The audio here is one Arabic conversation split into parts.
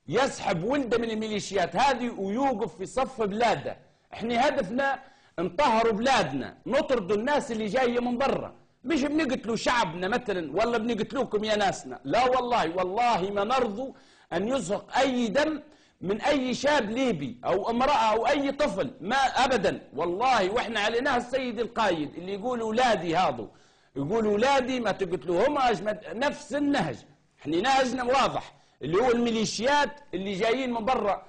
يسحب ولده من الميليشيات هذه ويوقف في صف بلاده. احنا هدفنا نطهروا بلادنا، نطردوا الناس اللي جايه من برا، مش بنقتلوا شعبنا مثلا ولا بنقتلوكم يا ناسنا. لا والله، والله ما نرضوا ان يزهق اي دم من اي شاب ليبي او امراه او اي طفل، ما ابدا والله. واحنا عليناها السيد القايد اللي يقول اولادي هذو، يقول اولادي ما تقتلوهمش، نفس النهج. احنا نهجنا واضح، اللي هو الميليشيات اللي جايين من برا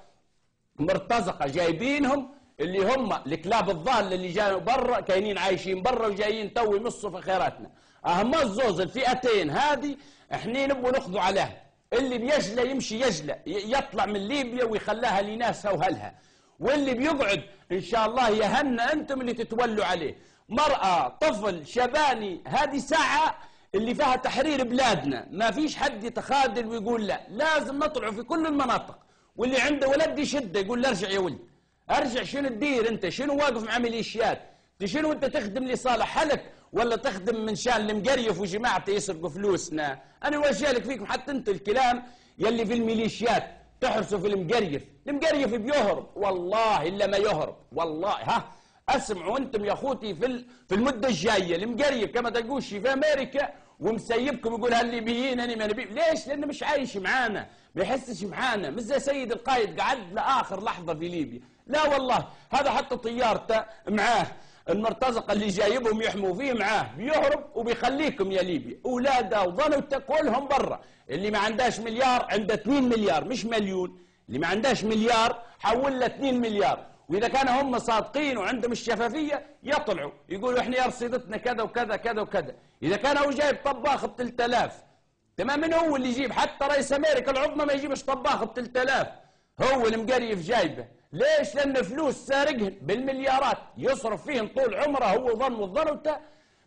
مرتزقه جايبينهم، اللي هم الكلاب الضاله اللي جايين برا كاينين عايشين برا وجايين تو يمصوا في خيراتنا. اهم الزوز الفئتين هذه احنا نبغوا ناخذوا عليها. اللي بيجلى يمشي يجلى يطلع من ليبيا ويخلاها لناسها وهلها، واللي بيقعد ان شاء الله يهنا انتم اللي تتولوا عليه. مرأة طفل شباني، هذه ساعة اللي فيها تحرير بلادنا، ما فيش حد يتخاذل ويقول لا، لازم نطلعوا في كل المناطق. واللي عنده ولد يشده يقول له ارجع يا ولد ارجع. شنو تدير انت؟ شنو واقف مع ميليشيات؟ شنو انت تخدم لصالح حلك ولا تخدم من شان المقريف وجماعته يسرقوا فلوسنا؟ انا وجه لك فيكم حتى انت الكلام يلي في الميليشيات تحرسوا في المقريف. المقريف بيهرب والله الا ما يهرب والله. ها اسمعوا انتم يا اخوتي في المده الجايه المقريف كما تلقوش في امريكا ومسيبكم يقول هالليبيين انا ما نبي. ليش؟ لانه مش عايش معانا، ما يحسش معانا، مش زي سيد القايد قعد لاخر لحظه في ليبيا. لا والله، هذا حتى طيارته معاه المرتزقه اللي جايبهم يحموا فيه معاه، بيهرب وبيخليكم يا ليبيا. اولاده وظنوا كلهم برا. اللي ما عندهاش مليار عنده 2 مليار مش مليون، اللي ما عندهاش مليار حول له 2 مليار. واذا كانوا هم صادقين وعندهم الشفافيه يطلعوا يقولوا احنا يا رصيدتنا كذا وكذا كذا وكذا. اذا كان هو جايب طباخ ب 3000، تمام، من هو اللي يجيب؟ حتى رئيس امريكا العظمى ما يجيبش طباخ ب 3000، هو المقريف جايبه. ليش؟ لان فلوس سارقهن بالمليارات يصرف فيهن طول عمره، هو ظن وظنته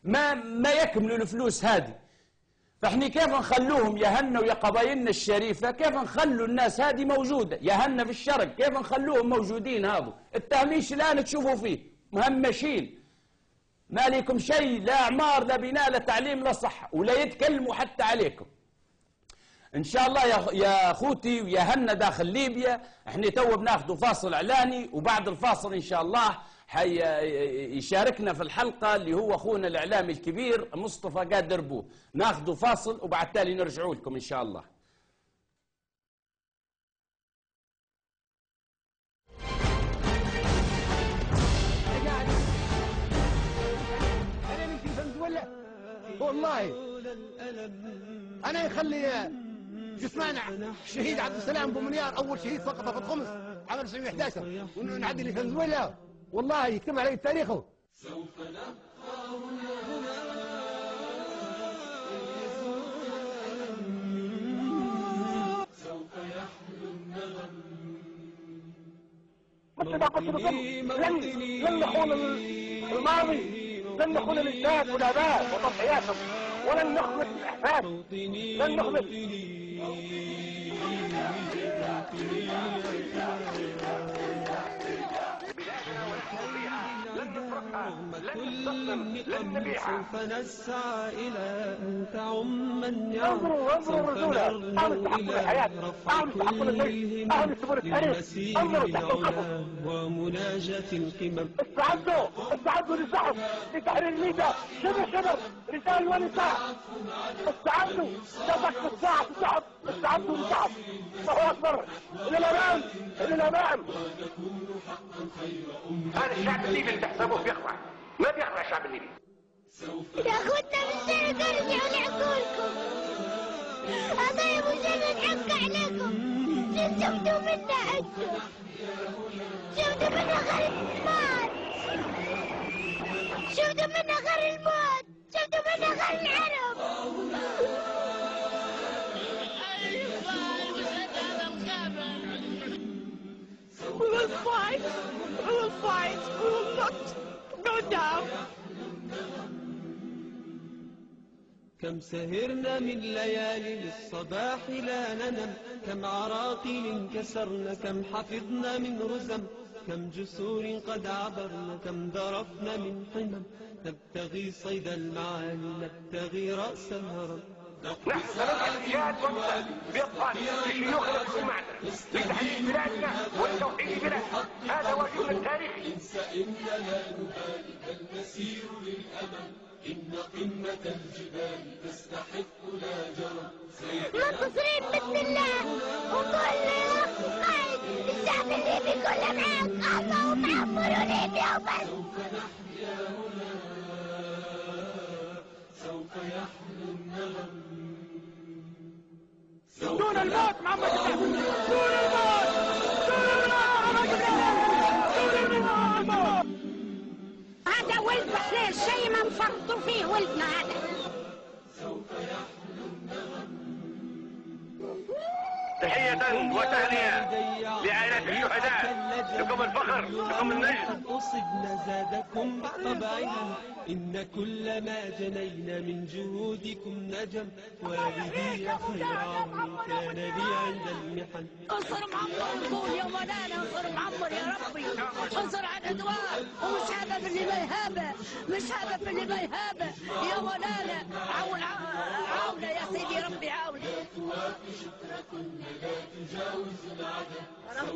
ما يكملوا الفلوس هذه. فاحنا كيف نخلوهم يهنوا يا قبايلنا الشريفه؟ كيف نخلوا الناس هذه موجوده؟ يهنا في الشرق كيف نخلوهم موجودين؟ هذا التهميش الان تشوفوا فيه مهمشين، ما لكم شيء، لا اعمار لا بناء لا تعليم لا صحه، ولا يتكلموا حتى عليكم. ان شاء الله يا اخوتي ويا هنا داخل ليبيا. احنا تو بناخذوا فاصل اعلاني، وبعد الفاصل ان شاء الله يشاركنا في الحلقه اللي هو اخونا الاعلامي الكبير مصطفى قادر بو. ناخذوا فاصل وبعد تالي نرجعوا لكم ان شاء الله. انا نمشي فنزويلا والله، انا يخلي جثمان الشهيد عبد السلام بومنيار اول شهيد سقط في الخمس عام 1911 ونعدي لفنزويلا والله يكتب علي تاريخه. سوف نبقى هنا سوف يحلو النغم. مثل ما قلت لكم لن نخون الماضي، لن نخون الاجداد والاباء وتضحياتهم، ولن نخلط الاحفاد، لن نخلط. كل النقم سوف نسعى إلى أن تعم النعم، سوف نرجو إلى رفع كل الهمم للمسير بالعلا ومناجاة القمم. استعدوا للزحف لتحرير ليبيا، شبر رجال ونساء، استعدوا شبك الساعة الزحف، استعدوا للزحف. الله أكبر، إلى الأمام إلى الأمام. هذا الشعب الليبي اللي تحسبوه بيخضع، ما بيخضع الشعب الليبي. يا اخوتنا بالسنة ترجعوا لعقولكم، طيب وجينا نحق عليكم. شفتوا منا انتم، شفتوا منا غير الموت، شفتوا منا غير الموت، شفتوا منا غير العرب. We will fight, we will fight, we will not go down. كم سهرنا من ليالي للصباح لا ننم، كم عراقيل كسرنا، كم حفظنا من رزم، كم جسور قد عبرنا، كم ذرفنا من حمم. نبتغي صيد المعاني، نبتغي رأس الهرم، نحن سندعو الجهاد والنساء بإطفالنا بشيوخنا بسمعنا لتحرير بلادنا وتوحيد بلادنا. هذا واجبنا التاريخي. نسير للأمل إن قمة الجبال تستحق لا جرم. منتصرين بإذن الله وكل قائد الشعب الليبي كله معاك. اللهم عمروا ليبيا وبس. سوف يحلو النغم. دون الموت محمد الشعب، دون الموت، دون الموت. هذا ولد احنا الشيء ما نفرطوا فيه ولدنا هذا. تحية وتهنئة لعائلات الشهداء، لكم الفخر، لكم النجم. أصبنا زادكم طبعا إن كل ما جنينا من جهودكم نجم. والدي خير عون كان لي عند المحن. انصر معمر نقول يا مولانا، انصر معمر يا ربي، انصر على الادوار ومش هذا باللي ما يهابه، مش هذا باللي ما يهابه يا مولانا. عاونه يا سيدي ربي عاونه.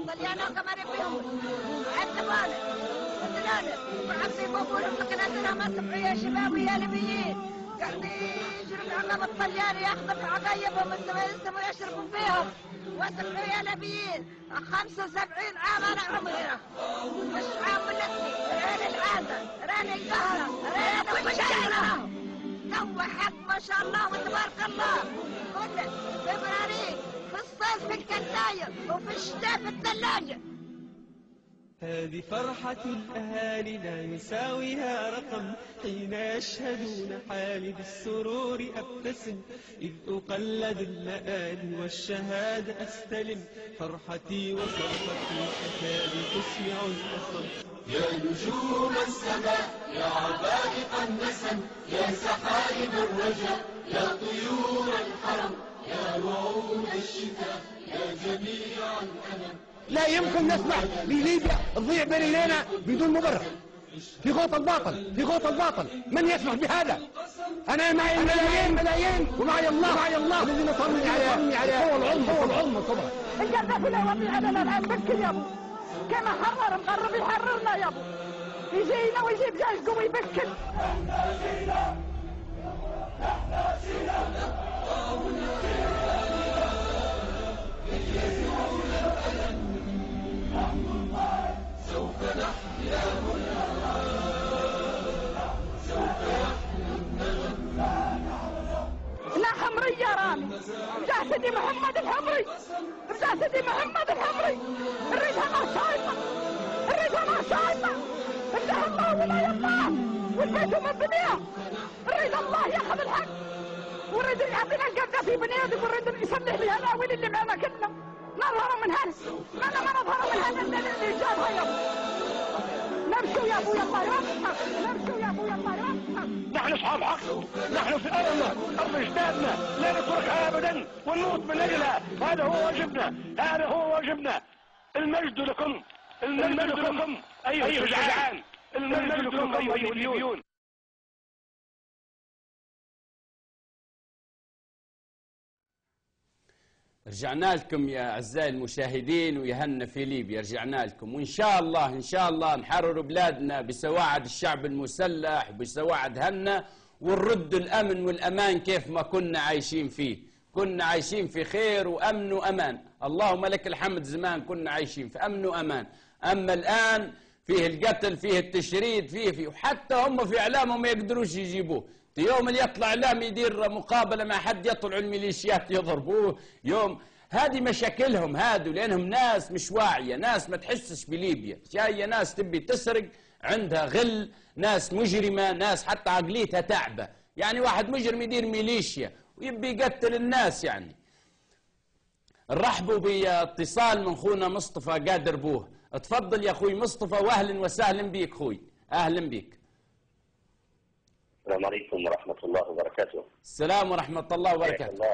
طلعنا كمان بهم عتبانه وطلعنا وعبسي بابور مكناتنا ما سمعوا يا شباب ويا ليبيين قاعدين يجروا عمام الطليان ياخذوا في عقايبهم يستموا يشربوا فيهم. وسمعوا يا ليبيين 75 عام انا عمري، مش عام ولدني، راني العاده، راني القهره، راني المشايره. تو حق ما شاء الله وتبارك الله. كنا في براريق، في الصيف في الكناير، وفي الشتاء في الثلاجة. هذه فرحة الأهالي لا يساويها رقم. حين يشهدون حالي بالسرور أبتسم، إذ أقلد اللآلي والشهادة أستلم. فرحتي وصرختي تكاد تسمع الأصم. يا نجوم السماء، يا عبائق النسم، يا سحائب الرجاء، يا طيور الحرم، يا وعود الشتاء، يا جميع الأمم. لا يمكن نسمح لليبيا تضيع بين ايدينا بدون مبرر. في غوط الباطل، في غوط الباطل، من يسمح بهذا؟ انا معي ملايين ومعي الله الذي نصرني عليه هو العلم طبعا. القذافي لا يوطي علينا الان بكر يا ابو، كما حرر مقرب يحررنا يا ابو، يجينا ويجيب جيش قوي يبكر. سوف نحيا هنا، سوف يحلو النغم. لا حمري يا رامي، رجع سيدي محمد الحمري، رجع سيدي محمد الحمري. نريدها ما شاء الله، نريدها ما شاء الله. افتح الله ولا الله والبيت مبنيه. نريد الله ياخذ الحق، ونريد يعطينا القذافي بنيادم، ونريد يصلح لي هالاويل اللي معنا كلنا. نظهر من هنا، ما نظهر من هنا اللي جابها يا ابو. نمشوا يا ابويا الله يوفقك، نمشوا يا ابويا الله يوفقك. نحن اصحاب حق، نحن في ارضنا، ارض اجدادنا، لا نتركها ابدا ونموت من اجلها. هذا هو واجبنا، هذا هو واجبنا. المجد لكم، المجد لكم ايها الشجعان، المجد لكم ايها الليبيون. رجعنا لكم يا أعزائي المشاهدين ويهنا في ليبيا. رجعنا لكم وإن شاء الله نحرر بلادنا بسواعد الشعب المسلح وبسواعد هنا، ونرد الأمن والأمان كيف ما كنا عايشين فيه. كنا عايشين في خير وأمن وأمان، اللهم لك الحمد. زمان كنا عايشين في أمن وأمان، أما الآن فيه القتل، فيه التشريد، فيه وحتى هم في إعلامهم ما يقدروش يجيبوه. يوم اللي يطلع إعلام يدير مقابلة مع حد يطلعوا الميليشيات يضربوه. يوم هذه مشاكلهم هادو، لأنهم ناس مش واعية، ناس ما تحسش بليبيا، جاية ناس تبي تسرق، عندها غل، ناس مجرمة، ناس حتى عقليتها تعبة. يعني واحد مجرم يدير ميليشيا ويبي يقتل الناس. يعني نرحبوا باتصال من خونا مصطفى قادر بوه. اتفضل يا اخوي مصطفى، واهلا وسهلا بيك خوي، اهلا بيك. السلام عليكم ورحمة الله وبركاته. السلام ورحمة الله وبركاته.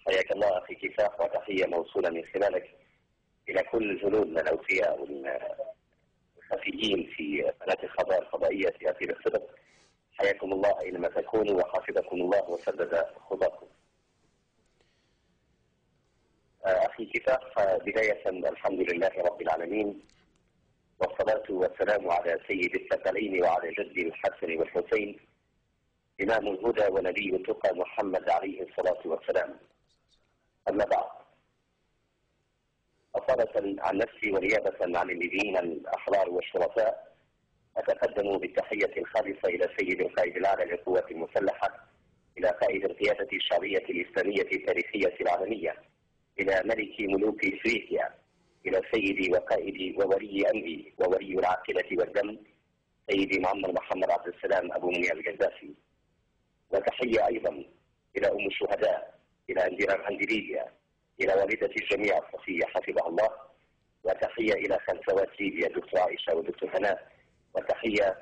حياك الله أخي كفاح، وتحية موصولة من خلالك إلى كل جنودنا الأوفياء والخفيين في قناة الخبر الفضائية في أثير الصدق. حياكم الله أينما تكونوا وحفظكم الله وسدد خطاكم. أخي كفاح، بداية الحمد لله رب العالمين، والصلاة والسلام على سيد الثقلين وعلى جد الحسن والحسين إمام الهدى ونبي التقى محمد عليه الصلاة والسلام. أما بعد، أصالة عن نفسي ونيابة عن الليبيين الأحرار والشرفاء، أتقدم بالتحية الخالصة إلى سيد القائد الأعلى للقوات المسلحة، إلى قائد القيادة الشعبية الإسلامية التاريخية العالمية، إلى ملك ملوك إفريقيا، إلى سيدي وقائدي وولي أمري وولي العقيدة والدم سيدي معمر محمد عبد السلام أبو منير القذافي. وتحية أيضا إلى أم الشهداء، إلى أنديران أنديليبيا، إلى والدة الجميع الصفية حفظها الله. وتحية إلى خلفواتي الدكتور عائشة والدكتور هناء. وتحية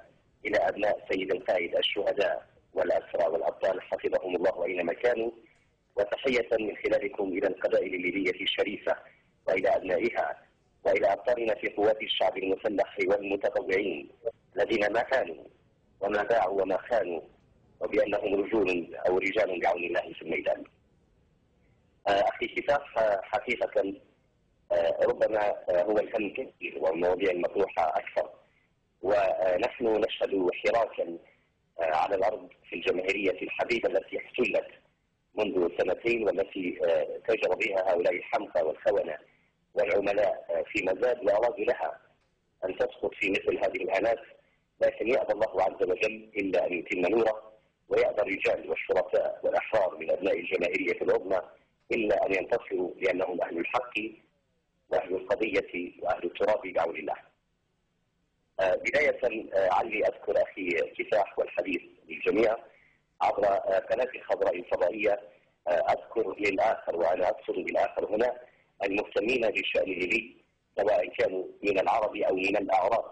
إلى أبناء سيد القائد الشهداء والأسرى والأبطال حفظهم الله أينما كانوا. وتحية من خلالكم إلى القبائل الليبية الشريفة وإلى أبنائها وإلى أبطالنا في قوات الشعب المسلح والمتطوعين الذين ما كانوا وما باعوا وما خانوا، وبأنهم رجول أو رجال بعون الله في الميدان. أخي كفاح، حقيقة ربما هو الهم كثير والمواضيع المطروحة أكثر، ونحن نشهد حراكا على الأرض في الجماهيرية الحبيبة التي احتلت منذ سنتين، والتي تجر بها هؤلاء الحمقى والخونة والعملاء في مزاد، وأرادوا لها أن تسقط في مثل هذه الآنات، لكن يأبى الله عز وجل إلا أن يتم نوره، ويأبى الرجال والشرفاء والأحرار من أبناء الجماهيرية العظمى إلا أن ينتصروا، لأنهم أهل الحق وأهل القضية وأهل التراب بعون الله. بداية علي أذكر أخي كفاح والحديث للجميع عبر قناة الخضراء الفضائية، أذكر للآخر وأنا أقصد بالآخر هنا المهتمين بالشأن الليبي، سواء كانوا من العرب أو من الأعراب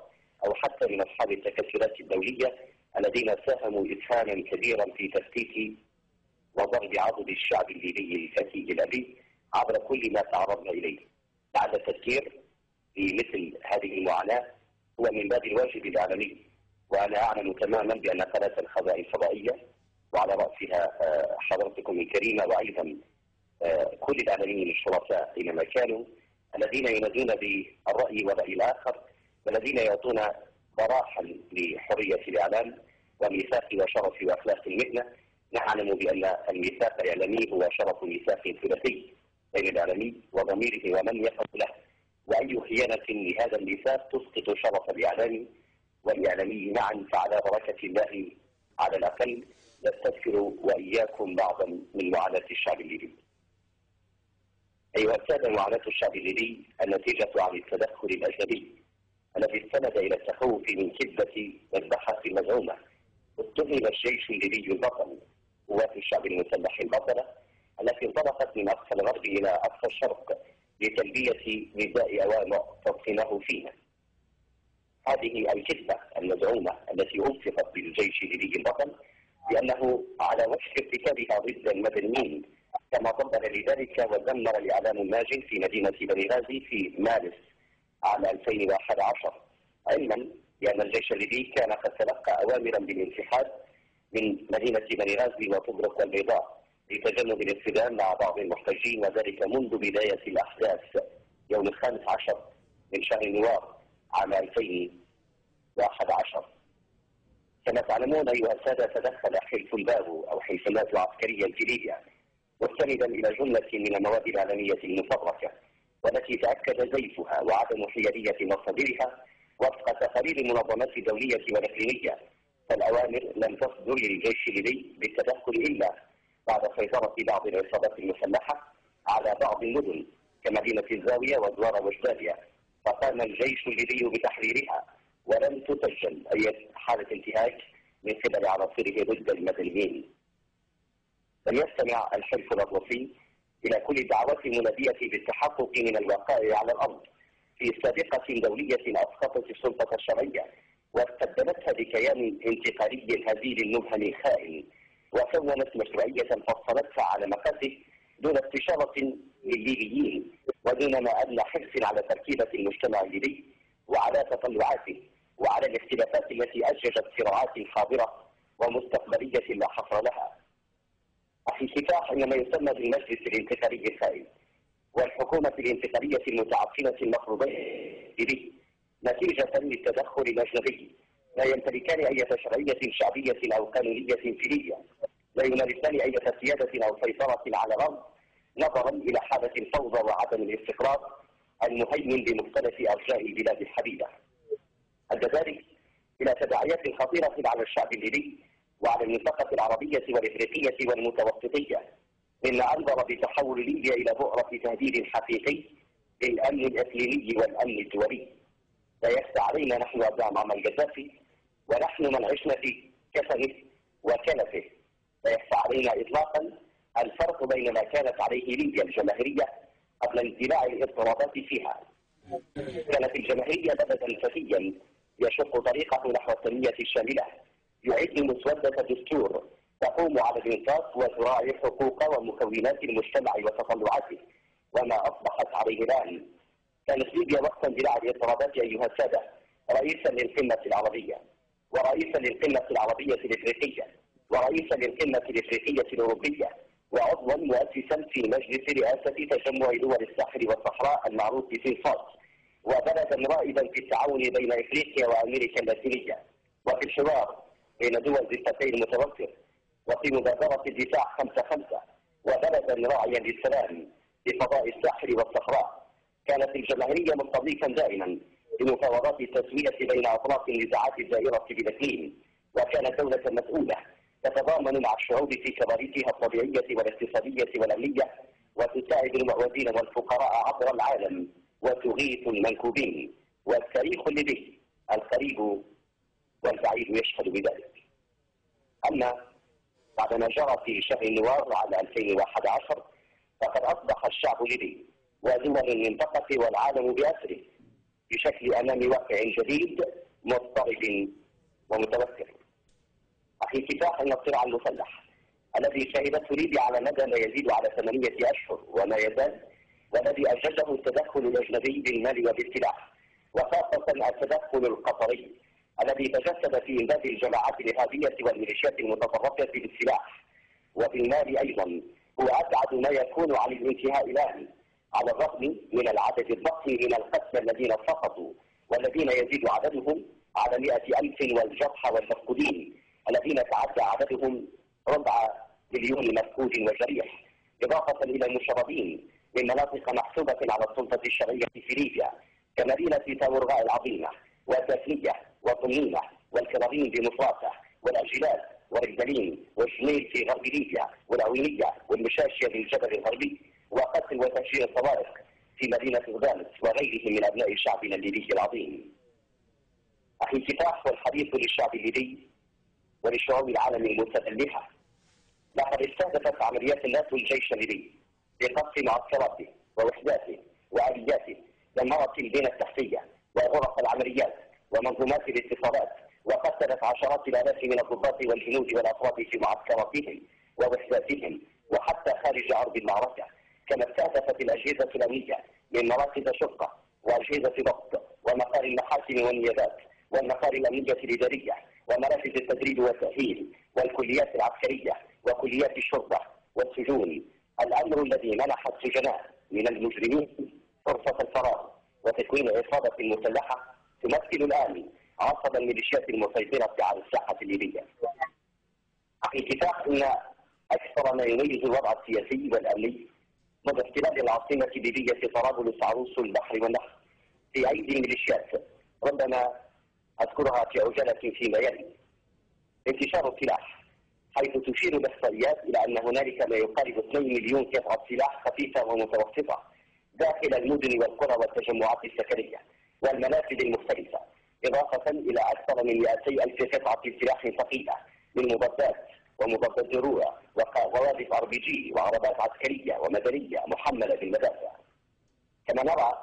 أو حتى من أصحاب التكتلات الدولية الذين ساهموا إسهاما كبيرا في تفتيت وضرب عضد الشعب الليبي الفتي الأبي عبر كل ما تعرضنا إليه. بعد التذكير بمثل هذه المعاناة هو من باب الواجب الإعلامي، وأنا أعلم تماما بأن قناة الخضراء الفضائية وعلى رأسها حضرتكم الكريمة وأيضا كل الإعلاميين الشرفاء أينما كانوا الذين ينادون بالرأي والرأي الآخر، والذين يعطون براحا لحرية الإعلام وميثاق وشرف وأخلاق المهنة. نعلم بأن الميثاق الإعلامي هو شرف ميثاق ثلاثي بين الإعلامي وضميره ومن يقف له، وأي خيانة لهذا الميثاق تسقط شرف الإعلام والإعلامي معا. فعلى بركة الله على الأقل نستذكر وإياكم بعضا من معاناة الشعب الليبي. أيها السادة، معاناة الشعب الليبي النتيجة عن التدخل الأجنبي الذي استند إلى التخوف من كذبة مذبحة مزعومة. اتهم الجيش الليبي البطل قوات الشعب المسلح البطلة التي انطلقت من أقصى الغرب إلى أقصى الشرق لتلبية نداء أوامر تضخمه فينا. هذه الكذبة المزعومة التي ألصقت بالجيش الليبي البطل بأنه على وشك ارتكابها ضد المدنيين، كما ضمن لذلك ودمر الإعلام الماجن في مدينة بني غازي في مارس عام 2011، علما بأن الجيش الليبي كان قد تلقى أوامرا بالانسحاب من مدينة بني غازي وطبرق والبيضاء لتجنب الاصطدام مع بعض المحتجين، وذلك منذ بداية الأحداث يوم 15 من شهر نوار عام 2011. كما تعلمون أيها السادة، تدخل حلف البابو أو حلف الناتو عسكريا في ليبيا مستندا إلى جملة من المواد الإعلامية المفبركة، والتي تأكد زيفها وعدم حيادية مصادرها وفق تقارير المنظمات الدولية والإقليمية. فالأوامر لم تصدر للجيش الليبي بالتدخل إلا بعد سيطرة بعض العصابات المسلحة على بعض المدن كمدينة الزاوية ودوار وجداليا، فقام الجيش الليبي بتحريرها، ولم تسجل أي حالة انتهاك من قبل عناصره ضد المدنيين. لم يستمع الحلف الأطلسي إلى كل الدعوات المنادية بالتحقق من الوقائع على الأرض في سابقة دولية أسقطت السلطة الشرعية واستبدلتها بكيان انتقالي هزيل المبهم الخائن، وكونت مشروعية فصلتها على مقاسه دون استشارة للليبيين ودون ما أدنى حرص على تركيبة المجتمع الليبي وعلى تطلعاته وعلى الاختلافات التي أججت صراعات حاضرة ومستقبلية لا حصر لها. أخي كفاح إن ما يسمى بالمجلس الانتقالي الخائن والحكومة الانتقالية المتعفنة المفروضين به نتيجة للتدخل الأجنبي لا يمتلكان أي شرعية شعبية أو قانونية في ليبيا، لا يمارسان أي سيادة أو سيطرة على الأرض نظرا إلى حالة الفوضى وعدم الاستقرار المهيمن بمختلف أرجاء البلاد الحبيبة. أدى ذلك إلى تداعيات خطيرة على الشعب الليبي وعلى المنطقة العربية والإفريقية والمتوسطية، مما أنذر بتحول ليبيا إلى بؤرة تهديد حقيقي للأمن الإقليمي والأمن الدولي. لا يخفى علينا نحن أبناء معمر القذافي ونحن من عشنا في كفنه وكنفه، لا يخفى علينا إطلاقا الفرق بين ما كانت عليه ليبيا الجماهيرية قبل اندلاع الاضطرابات فيها. كانت الجماهيرية بلدا فتيا يشق طريقه نحو التنمية الشاملة، يعد مسودة دستور تقوم على الإنصاف وتراعي حقوق ومكونات المجتمع وتطلعاته، وما أصبحت عليه الآن. كانت ليبيا وقت اندلاع الاضطرابات أيها السادة رئيسا للقمة العربية، ورئيسا للقمة العربية الإفريقية، ورئيسا للقمة الإفريقية الأوروبية، وعضوا مؤسسا في مجلس رئاسة تجمع دول الساحل والصحراء المعروف بسنفاط، وبلدا رائدا في التعاون بين إفريقيا وأمريكا اللاتينية، وفي الحوار بين دول ضفتي المتوسط، وفي مبادرة الدفاع 5-5، وبلدا راعيا للسلام في فضاء الساحل والصحراء. كانت الجماهيرية مستضيفا دائما لمفاوضات التسوية بين أطراف النزاعات الدائرة بالإقليم، وكانت دولة مسؤولة تتضامن مع الشعوب في كوارثها الطبيعية والاقتصادية والأمنية، وتساعد المعوزين والفقراء عبر العالم، وتغيث المنكوبين. والتاريخ الليبي القريب والبعيد يشهد بذلك. أما بعدما جرى في شهر نوار عام 2011 فقد أصبح الشعب الليبي ودول المنطقة والعالم بأسره بشكل أمام واقع جديد مضطرب ومتوتر. أخي كفاح أن الصراع المسلح الذي شهدته ليبيا على مدى لا يزيد على 8 أشهر وما يزال، والذي أجده التدخل الأجنبي بالمال وبالسلاح، وخاصة التدخل القطري الذي تجسد في إمداد الجماعات الإرهابية والميليشيات المتطرفة بالسلاح وبالمال أيضا، هو أبعد ما يكون عن الانتهاء الآن، على الرغم من العدد الضخم من القتلى الذين سقطوا والذين يزيد عددهم على 100,000 والجرحى والمفقودين الذين تعدى عددهم 4 مليون مفقود وجريح، إضافة إلى المشردين من مناطق محسوبة على السلطة الشرعية في ليبيا كمدينة تاورغاء العظيمة وتافنية وطنينة والكرارين بمصراتة والأجلات ورجلين وجميل في غرب ليبيا والعوينية والمشاشية بالجبل الغربي، وقتل وتفجير الصواريخ في مدينة غدامس وغيرهم من أبناء شعبنا الليبي العظيم. أخي كفاح والحديث للشعب الليبي ولشعوب العالم المتسلحة. لقد استهدفت عمليات الناتو الجيش الليبي بقصف معسكراته ووحداته وآلياته، دمرت البنى التحتية وغرف العمليات ومنظومات الاتصالات، وقتلت عشرات الآلاف من الضباط والجنود والأفراد في معسكراتهم ووحداتهم وحتى خارج أرض المعركة. كما استهدفت الأجهزة الأمنية من مراكز شرطة وأجهزة ضبط ومقار المحاكم والنيابات والمقار الأمنية الإدارية ومراكز التدريب والتأهيل والكليات العسكرية وكليات الشرطة والسجون، الأمر الذي منح السجناء من المجرمين فرصة الفرار وتكوين عصابة مسلحة تمثل الآن عصب الميليشيات المسيطرة على الساحة الليبية. أخي كفاح إن أكثر ما يميز الوضع السياسي والأمني منذ احتلال العاصمة الليبية طرابلس عروس البحر والنهر في أيدي الميليشيات، ربما أذكرها في عجالة فيما يلي: انتشار السلاح، حيث تشير الإحصائيات إلى أن هنالك ما يقارب 2 مليون قطعة سلاح خفيفة ومتوسطة داخل المدن والقرى والتجمعات السكنية والمنافذ المختلفة، إضافة إلى أكثر من 200,000 قطعة سلاح ثقيلة من مضادات ومضادات ذروة وقواذف RPG وعربات عسكرية ومدنية محملة بالمدافع. كما نرى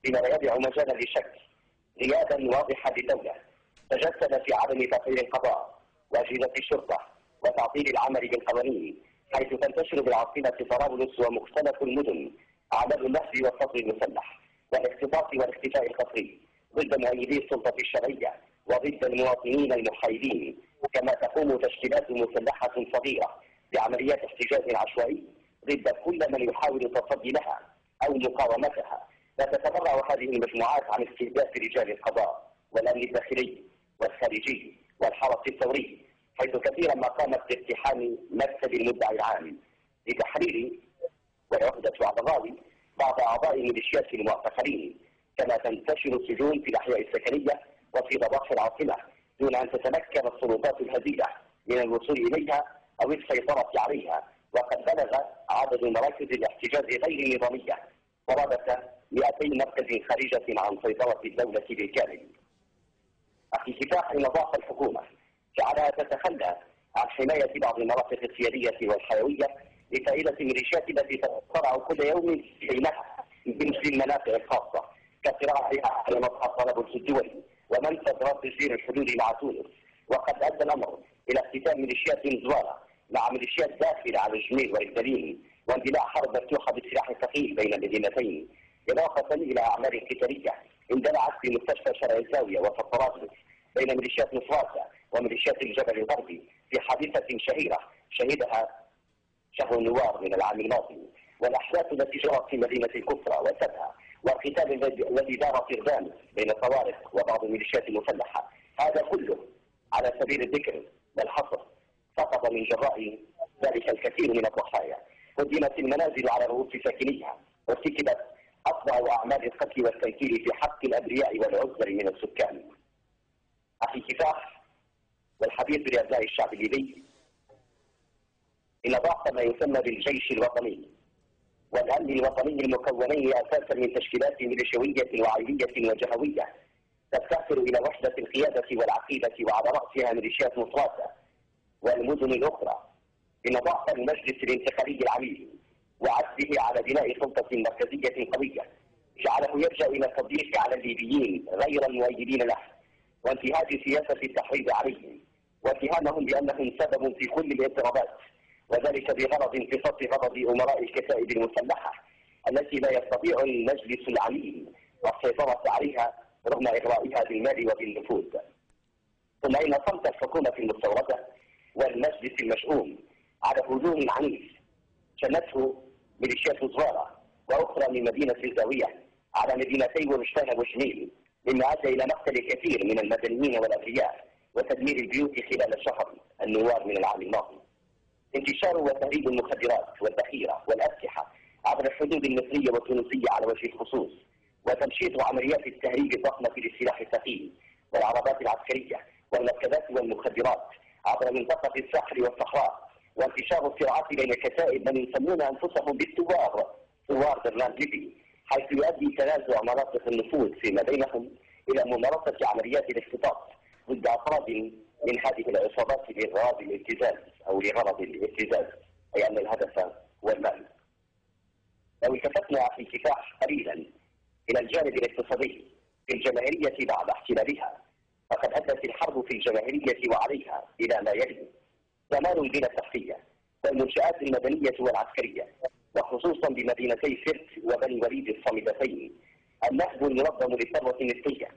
بما لا يدع مجالا لشك غيابا واضحا للدولة تجسد في عدم تطهير القضاء وأجهزة الشرطة وتعطيل العمل بالقوانين، حيث تنتشر بالعاصمة طرابلس ومختلف المدن أعمال النهب والصدر المسلح والاختطاف والاختفاء القسري ضد مؤيدي السلطة الشرعية وضد المواطنين المحايدين كما تقوم تشكيلات مسلحة صغيرة بعمليات احتجاز عشوائي ضد كل من يحاول التصدي لها أو مقاومتها. لا تتبرع هذه المجموعات عن استهداف رجال القضاء والأمن الداخلي والخارجي والحرس الثوري، حيث كثيرا ما قامت باقتحام مكتب المدعي العام لتحرير والعهدة على الراوي بعض أعضاء الميليشيات المعتقلين، كما تنتشر السجون في الأحياء السكنية وفي ضواحي العاصمة دون أن تتمكن السلطات الهزيلة من الوصول إليها أو السيطرة عليها. وقد بلغ عدد مراكز الاحتجاز غير النظامية قرابة 200 مركز خارجة عن سيطرة الدولة بالكامل. أخي كفاح، إن ضعف الحكومة جعلها تتخلى عن حماية بعض المرافق السيادية والحيوية لفائدة الميليشيات التي تتصارع كل يوم بينها بمثل المنافع الخاصة كصراعها على مصحف طرابلس الدولي ومنفذ ربط تسجيل الحدود مع تونس. وقد أدى الأمر إلى اقتتال ميليشيات زوارة مع ميليشيات داخل على الجميل والإقبالين واندلاع حرب مفتوحة بالسلاح الثقيل بين المدينتين، إضافة إلى أعمال قتالية اندلعت في مستشفى شارع الزاوية وفي طرابلس بين ميليشيات نصراسة وميليشيات الجبل الغربي في حادثة شهيرة شهدها شهر نوار من العام الماضي، والأحداث التي جرت في مدينة الكفرة وسدها، والقتال الذي دار في الغامس بين الطوارق وبعض الميليشيات المسلحة. هذا كله على سبيل الذكر والحصر سقط من جراء ذلك الكثير من الضحايا، قدمت المنازل على رؤوس ساكنيها، وارتكبت أفظع أعمال القتل والتنكيل في حق الأبرياء والعزل من السكان. أخي كفاح، والحديث لأبناء الشعب الليبي، إن ضعف ما يسمى بالجيش الوطني والأمن الوطني المكونين أساسا من تشكيلات ميليشيوية وعائلية وجهوية تفتقر إلى وحدة القيادة والعقيدة، وعلى رأسها ميليشيات نصراسة والمدن الأخرى. إن ضعف المجلس الانتقالي العميل وعجزه على بناء سلطة مركزية قوية جعله يلجأ إلى التضييق على الليبيين غير المؤيدين له وانتهاج سياسة التحريض عليهم واتهامهم بأنهم سبب في كل الاضطرابات، وذلك بغرض امتصاص غضب أمراء الكتائب المسلحة التي لا يستطيع المجلس العميل والسيطرة عليها رغم إغرائها بالمال وبالنفوذ. ثم إن صمت الحكومة المستوردة والمجلس المشؤوم على هجوم عنيف شنته ميليشيات زوارة وأخرى من مدينة الزاوية على مدينتي ورشتان وجميل، مما أدى إلى مقتل الكثير من المدنيين والأبرياء وتدمير البيوت خلال شهر النوار من العام الماضي. انتشار وتهريب المخدرات والذخيرة والأسلحة عبر الحدود المصرية والتونسية على وجه الخصوص، وتمشيط عمليات التهريب الضخمة للسلاح الثقيل والعربات العسكرية والمركبات والمخدرات عبر منطقة الساحل والصحراء، وانتشار الصراعات بين كتائب من يسمون أنفسهم بالثوار، ثوار برنامج ليبي، حيث يؤدي تنازع مناطق النفوذ فيما بينهم إلى ممارسة عمليات الاختطاف ضد أفراد من هذه العصابات لغرض الابتزاز أو لغرض الابتزاز، أي أن الهدف هو المال. لو التفتنا في الكفاح قليلا إلى الجانب الاقتصادي في الجماهيرية بعد احتلالها، فقد أدت الحرب في الجماهيرية وعليها إلى ما يلي: زمان بلا تخفية، والمنشآت المدنية والعسكرية، وخصوصا بمدينتي سرت وبني وليد الصامدتين، النهب المنظم للثروة النفطية،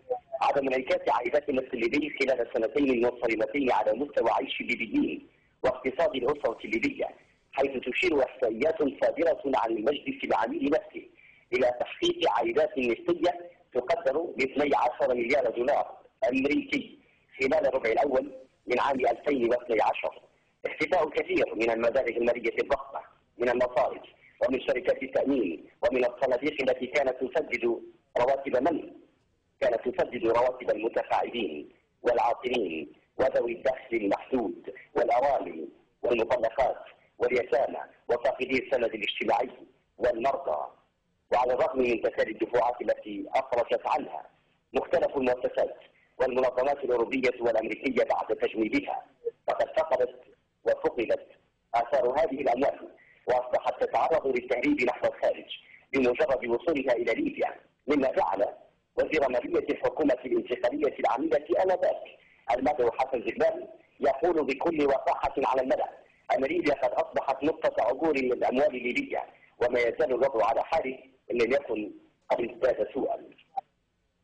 عدم انعكاس عائدات النفط الليبي خلال السنتين المنصرمتين على مستوى عيش الليبيين واقتصاد الأسرة الليبية، حيث تشير إحصائيات صادرة عن المجلس العميل نفسه إلى تحقيق عائدات نفطية تقدر ب 12 مليار دولار أمريكي خلال الربع الأول من عام 2012. اختفاء كثير من المبالغ المالية الضخمة من المصارف ومن شركات التأمين ومن الصناديق التي كانت تسدد رواتب المتقاعدين والعاطلين وذوي الدخل المحدود والأرامل والمطلقات واليتامى وفاقدي السند الاجتماعي والمرضى. وعلى الرغم من تكاليف الدفعات التي أخرجت عنها مختلف المؤسسات والمنظمات الأوروبية والأمريكية بعد تجميدها، فقد فقدت آثار هذه الأموال وأصبحت تتعرض للتهريب نحو الخارج بمجرد وصولها إلى ليبيا، مما جعل وزير مالية الحكومة الانتقالية العميلة آنذاك المدعو حسن زغلال يقول بكل وقاحة على الملأ أن ليبيا قد أصبحت نقطة عبور للأموال الليبية، وما يزال الوضع على حاله إن لم يكن قد ازداد سوءا.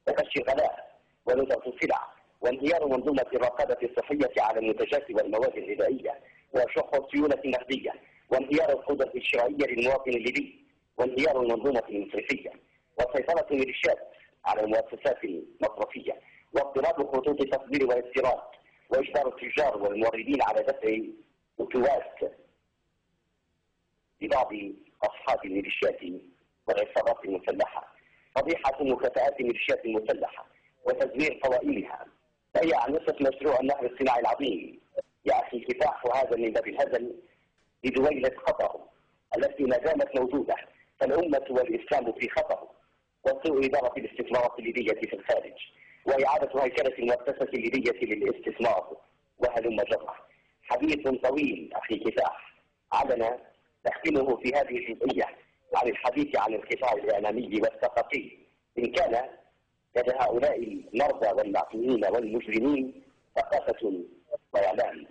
وتشغيل غلاء وندرة السلع وانهيار منظومة الرقابة الصحية على المنتجات والمواد الغذائية، وشح السيولة النقدية، وانهيار القدرة الشرائية للمواطن الليبي، وانهيار المنظومة المصرفية، وسيطرة الميليشيات على المؤسسات المصرفية، واضطراب خطوط التصدير والاستيراد، وإجبار التجار والموردين على دفع أتوات لبعض أصحاب الميليشيات والعصابات المسلحة، فضيحة مكافآت الميليشيات المسلحة وتزوير قوائمها، هي عن نصف مشروع النهر الصناعي العظيم يا أخي الكفاح، وهذا من باب الهزل لدويلة خطر التي ما دامت موجودة، فالأمة والإسلام في خطر، وسوء إدارة الاستثمارات الليبية في الخارج، وإعادة هيكلة المؤسسة الليبية للاستثمار، وهلم جرة. حديث طويل أخي كفاح علنا نختمه في هذه الجزئية عن الحديث عن القطاع الإعلامي والثقافي، إن كان لدى هؤلاء المرضى والمعتوهين والمجرمين ثقافة وإعلام،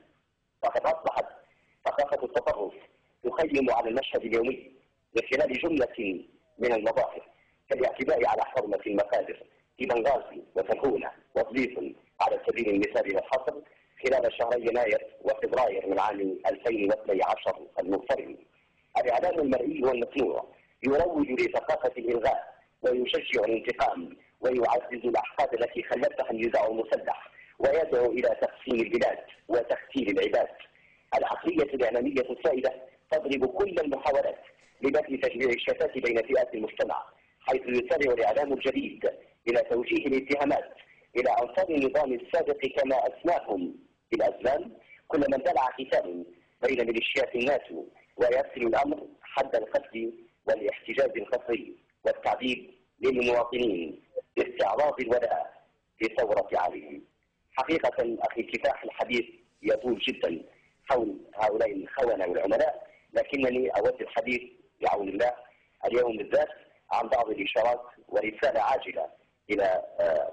فقد أصبحت ثقافة التطرف تخيم على المشهد اليومي من خلال جملة من المظاهر كالاعتداء على حرمة المقادر في بنغازي وتكونة وطليف على سبيل المثال والحصر خلال شهري يناير وفبراير من عام 2012 المنصرم. الإعلام المرئي والمسموع يروج لثقافة الإلغاء ويشجع الانتقام ويعزز الأحقاد التي خلفتها النزاع المسلح، ويدعو إلى تقسيم البلاد وتختيل العباد. العقلية الإعلامية السائدة تضرب كل المحاولات لبث تجميع الشتات بين فئات المجتمع، حيث يسارع الإعلام الجديد إلى توجيه الاتهامات إلى أنصار النظام السابق كما أسماهم بالأزمان كل من دلع قتال بين ميليشيات الناتو، ويصل الأمر حد القتل والاحتجاز القسري والتعذيب للمواطنين باستعراض الولاء في ثورة عليهم. حقيقة أخي كفاح الحديث يطول جدا حول هؤلاء الخونة والعملاء، لكنني أود الحديث بعون الله اليوم بالذات عن بعض الإشارات ورسالة عاجلة إلى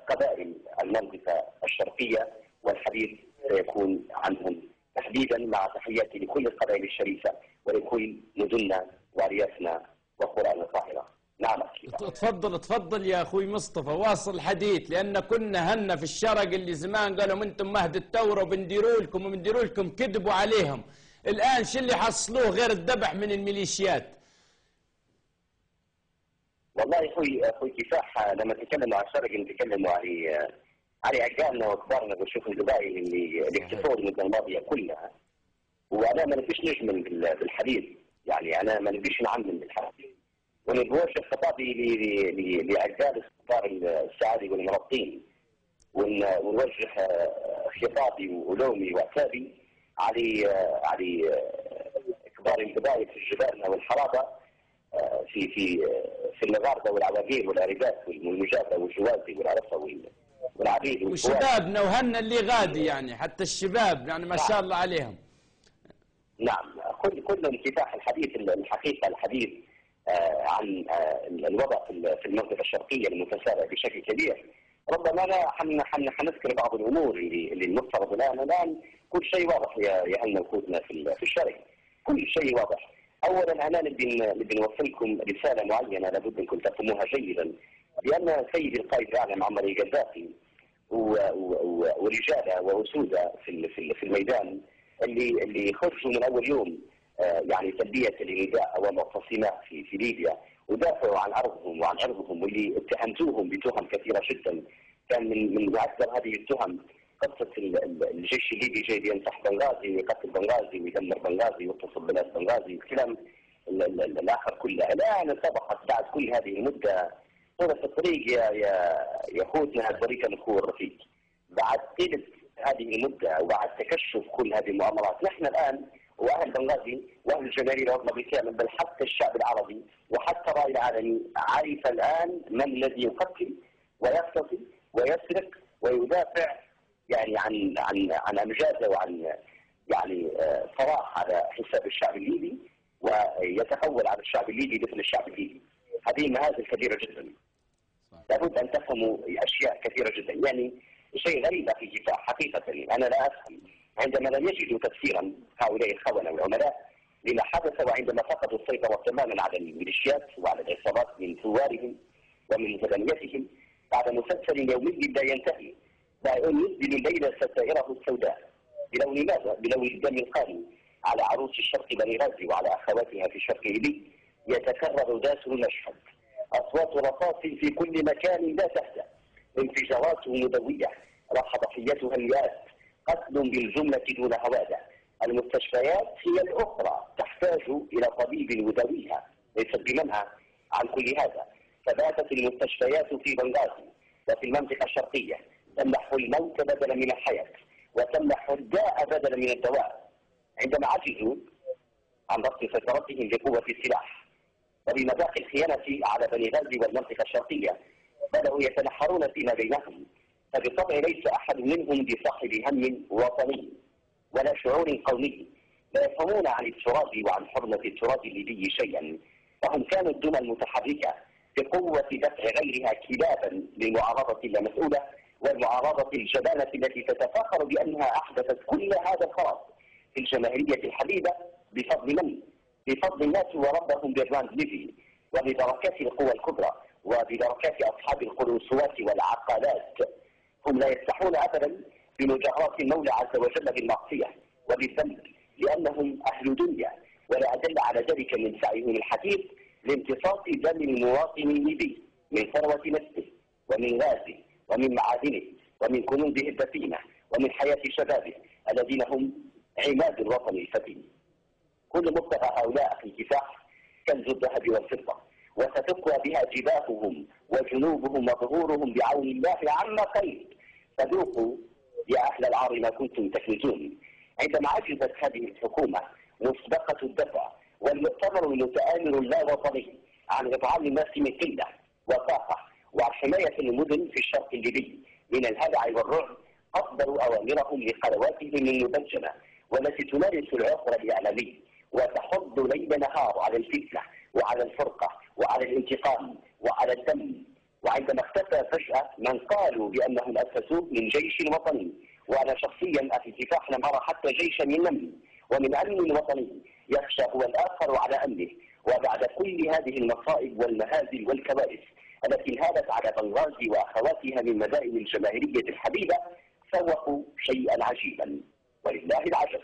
قبائل المنطقة الشرقية، والحديث سيكون عنهم تحديدا مع تحياتي لكل القبائل الشريفة ولكل مدننا وأريافنا وقرانا الطاهرة. نعم تفضل يا أخوي مصطفى، واصل الحديث، لأن كنا هنا في الشرق اللي زمان قالوا أنتم مهد الثورة وبنديروا لكم وبنديروا لكم، كذبوا عليهم. الآن شو اللي حصلوه غير الذبح من الميليشيات؟ والله اخوي كفاح لما تكلموا عن الشرق نتكلموا على عقالنا وكبارنا والشيوخ القبائل اللي اكتفوا المده الماضيه كلها، وانا ما نبيش نجمل بالحديث، يعني انا ما نبيش نعمم بالحديث، ونوجه خطابي لعقال الكبار السعادي والمرابطين، ونوجه خطابي ولومي وعتابي على كبار القبائل في الجبال والحرابه في المغاربه والعواقير والعريبات والمجابه والجوازي والعرفه والعبيد وشبابنا وهنا اللي غادي، يعني حتى الشباب يعني ما شاء الله عليهم. نعم، كل كفاح الحديث الحقيقه الحديث عن الوضع في المنطقه الشرقيه المتسارع بشكل كبير. ربما لا حنذكر بعض الامور اللي المفترض الان كل شيء واضح يا هلنا وخوتنا في الشرق، كل شيء واضح. اولا انا نبي نوصلكم رساله معينه لابد انكم تفهموها جيدا، بان سيد القائد الاعلى معمر القذافي ورجاله واسوده في الميدان اللي خرجوا من اول يوم يعني تلبيه لنداء اوامر تصميمات في ليبيا، ودافعوا عن ارضهم وعن عرضهم، واللي اتهمتوهم بتهم كثيره جدا. كان من اكثر هذه التهم قصه الجيش الليبي جاي ينصح بنغازي ويقتل بنغازي ويدمر بنغازي ويتصل بلاد بنغازي، الكلام الاخر كله. الان سبقت بعد كل هذه المده طول الطريق يا اخوتنا الطريق الاخوه الرفيق، بعد طيله هذه المده وبعد تكشف كل هذه المؤامرات، نحن الان واهل بنغازي واهل الجماهير العظمى بالكامل، بل حتى الشعب العربي وحتى الراي العالمي عرف الان من الذي يقتل ويقتل ويسرق ويدافع يعني عن امجاده وعن يعني صراحه على حساب الشعب الليبي، ويتحول على الشعب الليبي مثل الشعب الليبي. هذه مهازل كبيره جدا. لابد ان تفهموا اشياء كثيره جدا، يعني شيء غريب في كفاح حقيقه. انا لا افهم عندما لم يجدوا تفسيرا هؤلاء الخونه والعملاء لما حدث، وعندما فقدوا السيطره تماما على الميليشيات وعلى العصابات من ثوارهم ومن متبنياتهم بعد مسلسل يومي لا ينتهي يسدل الليل ستائره السوداء بلون ماذا؟ بلون الدم القاني على عروس الشرق بني غازي وعلى أخواتها في شرق ليبي يتكرر ذات المشهد. أصوات رصاص في كل مكان لا تهدأ، انفجارات مدوية راح ضحيتها المئات، قتل بالجملة دون هوادة. المستشفيات هي الأخرى تحتاج إلى طبيب يداويها ليست بمنهى عن كل هذا. فباتت المستشفيات في بنغازي وفي المنطقة الشرقية تمنح الموت بدلا من الحياة وتمنح الداء بدلا من الدواء. عندما عجزوا عن ضبط سيطرتهم بقوة السلاح وبمذاق الخيانة على بني غازي والمنطقة الشرقية بدأوا يتنحرون فيما بينهم، فبالطبع ليس أحد منهم بصاحب هم وطني ولا شعور قومي، لا يفهمون عن التراب وعن حرمة التراب الليبي شيئا، فهم كانوا الدمى المتحركة بقوة دفع غيرها كلابا للمعارضة اللامسؤولة والمعارضة الجبانة التي تتفاخر بأنها أحدثت كل هذا الخلاص في الجماهيرية الحبيبة بفضل من؟ بفضل الناس وربهم برنامج ليفي وببركات القوى الكبرى وببركات أصحاب القلوصوات والعقالات. هم لا يفتحون أبدا بمجرات المولى عز وجل بالمعصية وبالذنب لأنهم أهل دنيا، ولا أدل على ذلك من سعيهم الحثيث لامتصاص دم المواطن الليبي من ثروة نفسه ومن غازه ومن معادنه ومن كنوزه الدفينة ومن حياة شبابه الذين هم عماد الوطن الفتين. كل مبتغى هؤلاء في الكفاح كنز الذهب والفضة، وستقوى بها جباههم وجنوبهم وظهورهم بعون الله عما قريب. فذوقوا يا أهل العار ما كنتم تكنزون. عندما عجزت هذه الحكومة مسبقة الدفع والمؤتمر المتآمر اللاوطني عن إطعام الناس من قلة وطاقة وعن حماية المدن في الشرق الليبي من الهلع والرعب، أصدروا أوامرهم لقنواتهم المبجنة والتي تمارس العقر الإعلامي وتحض ليل نهار على الفتنة وعلى الفرقة وعلى الانتقام وعلى الدم. وعندما اختفى فجأة من قالوا بأنهم أسسوه من جيش وطني، وأنا شخصيا في الكفاح لم أرى حتى جيشا ينمي ومن أمن وطني يخشى هو الآخر على أمنه. وبعد كل هذه المصائب والمهازل والكوارث التي انهالت على بنغازي وأخواتها من مدائن الجماهيرية الحبيبة سوقوا شيئا عجيبا ولله العجب،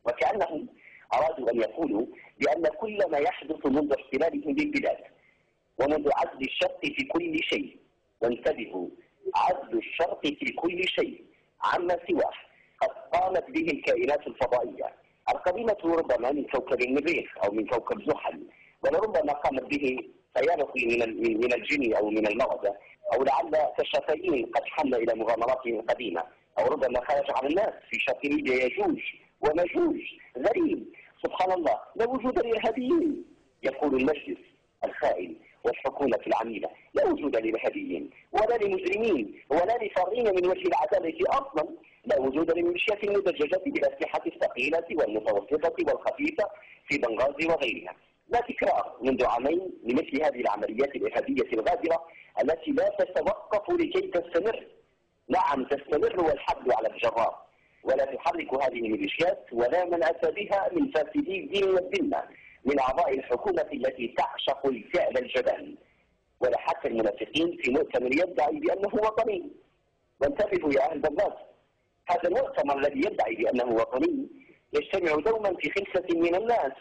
وكأنهم أرادوا أن يقولوا بأن كل ما يحدث منذ احتلالهم للبلاد ومنذ عزل الشرق في كل شيء، وانتبهوا، عزل الشرق في كل شيء عما سواه قد قامت به الكائنات الفضائية القديمة، ربما من كوكب المريخ أو من كوكب زحل، ولربما قامت به سيارة من الجن أو من المرضى، أو لعل كشافين قد حمل إلى مغامراتهم القديمة، أو ربما خرج على الناس في شرق ليبيا يجوج ومجوج غريب. سبحان الله، لا وجود للإرهابيين، يقول المجلس الخائن والحكومة العميلة، لا وجود للإرهابيين ولا لمجرمين ولا لفارين من وجه العدالة أصلا، لا وجود للميليشيات المدججة بالأسلحة الثقيلة والمتوسطة والخفيفة في بنغازي وغيرها. لا تكرار منذ عامين لمثل هذه العمليات الإرهابية الغادرة التي لا تتوقف لكي تستمر. نعم تستمر والحبل على الجرار، ولا تحرك هذه الميليشيات ولا من أتى بها من فاسدي الدين والذمة من أعضاء الحكومة التي تعشق الفعل الجبان، ولا حتى المنافقين في مؤتمر يدعي بأنه وطني. وانتبهوا يا أهل بنغازي، هذا المؤتمر الذي يدعي بأنه وطني يجتمع دوما في خلسة من الناس